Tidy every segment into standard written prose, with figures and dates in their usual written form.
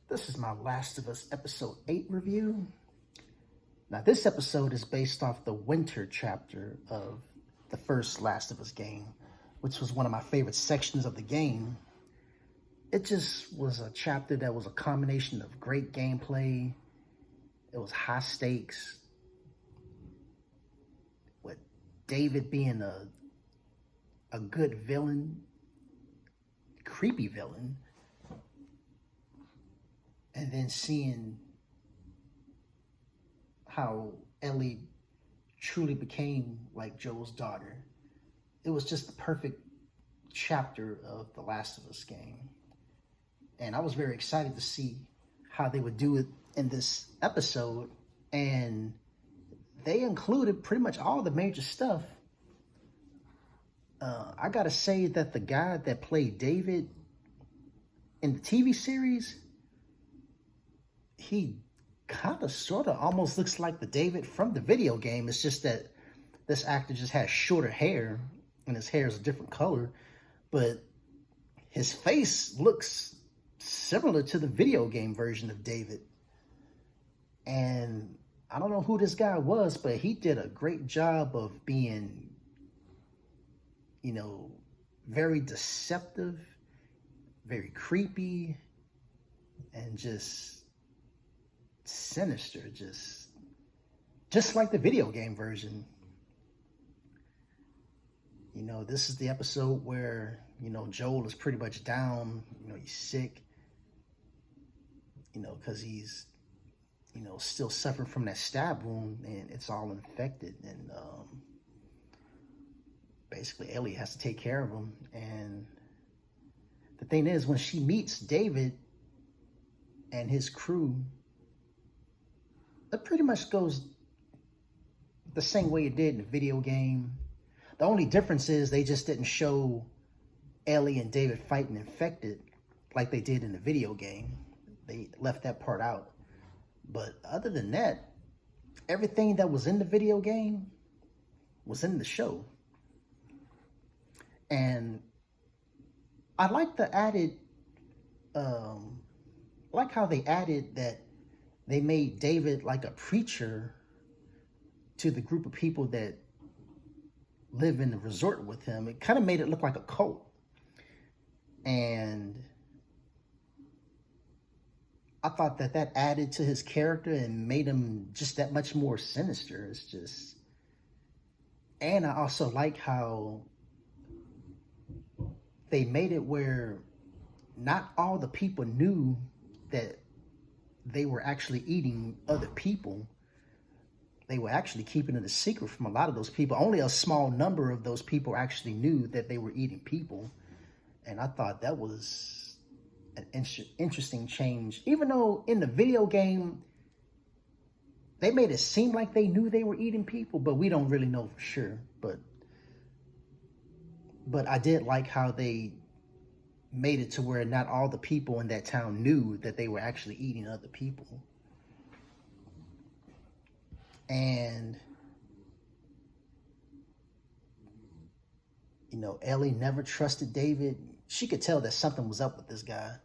This is my Last of Us Episode 8 review. Now, this episode is based off the winter chapter of the first Last of Us game, which was one of my favorite sections of the game. It just was a chapter that was a combination of great gameplay. It was high stakes, with David being a good villain, creepy villain, and then seeing how Ellie truly became like Joel's daughter. It was just the perfect chapter of the Last of Us game. And I was very excited to see how they would do it in this episode. And they included pretty much all the major stuff. I gotta say that the guy that played David in the TV series, he kind of sort of almost looks like the David from the video game. It's just that this actor just has shorter hair and his hair is a different color, but his face looks similar to the video game version of David. And I don't know who this guy was, but he did a great job of being, very deceptive, very creepy, and just sinister, just like the video game version. This is the episode where, Joel is pretty much down, he's sick, because he's, still suffering from that stab wound and it's all infected. And basically Ellie has to take care of him. And the thing is, when she meets David and his crew, it pretty much goes the same way it did in the video game. The only difference is they just didn't show Ellie and David fighting infected like they did in the video game. They left that part out. But other than that, everything that was in the video game was in the show. And I like the added, like how they added that they made David like a preacher to the group of people that live in the resort with him. It kind of made it look like a cult. And I thought that added to his character and made him just that much more sinister. It's just, and I also like how they made it where not all the people knew that they were actually eating other people. They were actually keeping it a secret from a lot of those people. Only a small number of those people actually knew that they were eating people. And I thought that was an interesting change. Even though in the video game, they made it seem like they knew they were eating people, but we don't really know for sure. But I did like how they made it to where not all the people in that town knew that they were actually eating other people. And, Ellie never trusted David. She could tell that something was up with this guy.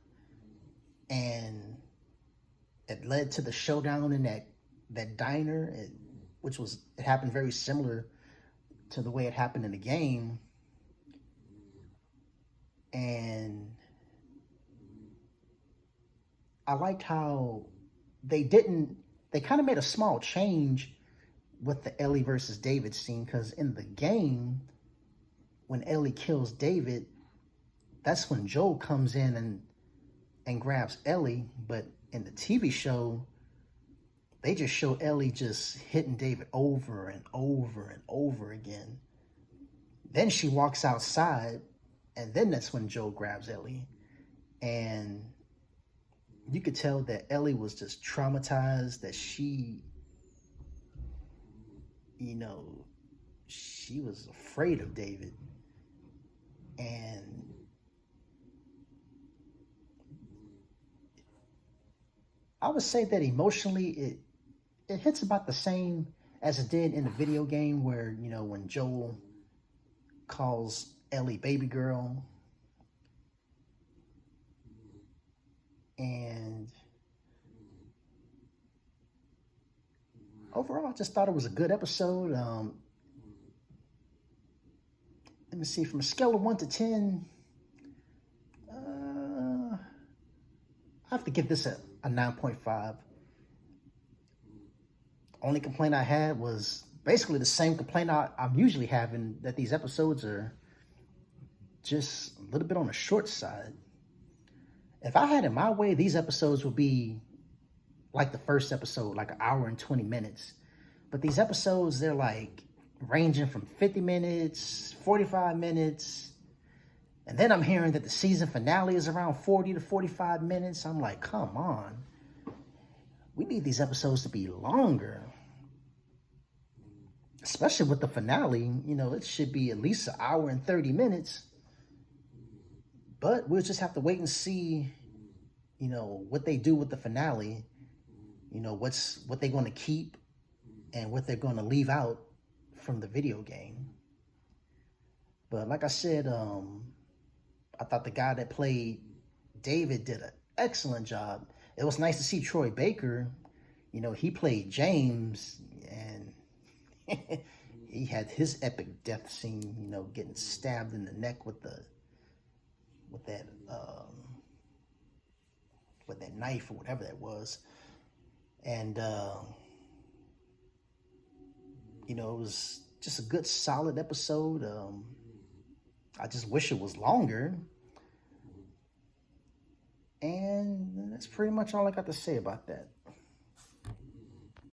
And it led to the showdown in that diner, it happened very similar to the way it happened in the game. And I liked how they kind of made a small change with the Ellie versus David scene, because in the game, when Ellie kills David, that's when Joel comes in and grabs Ellie. But in the TV show, they just show Ellie just hitting David over and over and over again. Then she walks outside, and then that's when Joel grabs Ellie. And you could tell that Ellie was just traumatized, that she was afraid of David. And I would say that emotionally, it hits about the same as it did in the video game, where, when Joel calls Ellie baby girl. And overall, I just thought it was a good episode. Let me see, from a scale of 1 to 10, I have to give this a 9.5. Only complaint I had was basically the same complaint I'm usually having, that these episodes are just a little bit on the short side. If I had it my way, these episodes would be like the first episode, like 1 hour and 20 minutes. But these episodes, they're like ranging from 50 minutes, 45 minutes. And then I'm hearing that the season finale is around 40 to 45 minutes. I'm like, come on. We need these episodes to be longer. Especially with the finale, you know, it should be at least 1 hour and 30 minutes. But we'll just have to wait and see, you know, what they do with the finale. You know, what they're going to keep and what they're going to leave out from the video game. But like I said, I thought the guy that played David did an excellent job. It was nice to see Troy Baker. You know, he played James, and he had his epic death scene, you know, getting stabbed in the neck with that knife or whatever that was. And you know, it was just a good, solid episode. I just wish it was longer. And that's pretty much all I got to say about that.